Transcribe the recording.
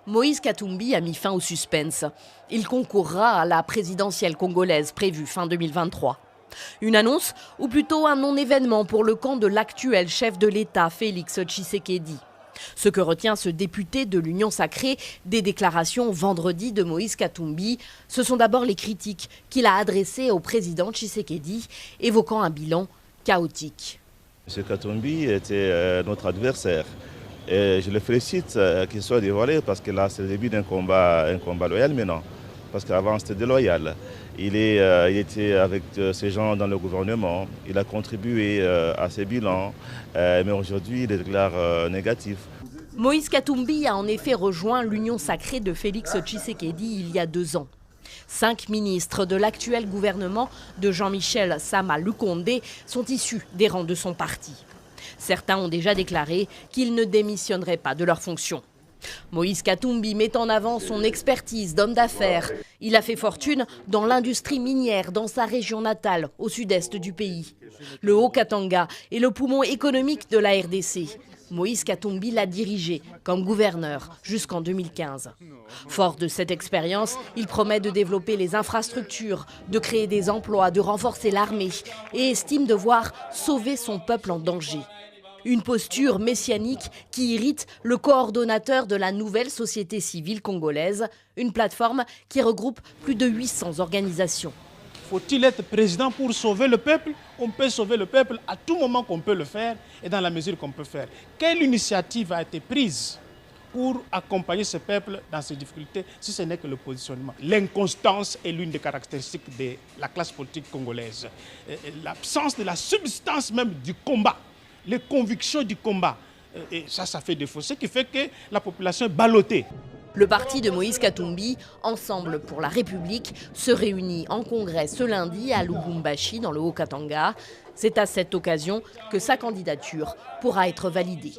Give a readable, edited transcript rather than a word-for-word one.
Moïse Katumbi a mis fin au suspense. Il concourra à la présidentielle congolaise prévue fin 2023. Une annonce, ou plutôt un non-événement pour le camp de l'actuel chef de l'État, Félix Tshisekedi. Ce que retient ce député de l'Union sacrée des déclarations vendredi de Moïse Katumbi, ce sont d'abord les critiques qu'il a adressées au président Tshisekedi, évoquant un bilan chaotique. M. Katumbi était notre adversaire. Et je le félicite qu'il soit dévoilé parce que là, c'est le début d'un combat loyal maintenant. Parce qu'avant, c'était déloyal. Il était avec ces gens dans le gouvernement. Il a contribué à ces bilans. Mais aujourd'hui, il déclare négatif. Moïse Katumbi a en effet rejoint l'Union sacrée de Félix Tshisekedi il y a 2 ans. 5 ministres de l'actuel gouvernement de Jean-Michel Sama Lukonde sont issus des rangs de son parti. Certains ont déjà déclaré qu'ils ne démissionneraient pas de leurs fonctions. Moïse Katumbi met en avant son expertise d'homme d'affaires. Il a fait fortune dans l'industrie minière dans sa région natale, au sud-est du pays. Le Haut-Katanga est le poumon économique de la RDC. Moïse Katumbi l'a dirigé comme gouverneur jusqu'en 2015. Fort de cette expérience, il promet de développer les infrastructures, de créer des emplois, de renforcer l'armée et estime devoir sauver son peuple en danger. Une posture messianique qui irrite le coordonnateur de la nouvelle société civile congolaise, une plateforme qui regroupe plus de 800 organisations. Faut-il être président pour sauver le peuple? On peut sauver le peuple à tout moment qu'on peut le faire et dans la mesure qu'on peut faire. Quelle initiative a été prise pour accompagner ce peuple dans ses difficultés, si ce n'est que le positionnement? L'inconstance est l'une des caractéristiques de la classe politique congolaise. L'absence de la substance même du combat, les convictions du combat. Et ça fait défaut. Ce qui fait que la population est ballottée. Le parti de Moïse Katumbi, Ensemble pour la République, se réunit en congrès ce lundi à Lubumbashi, dans le Haut-Katanga. C'est à cette occasion que sa candidature pourra être validée.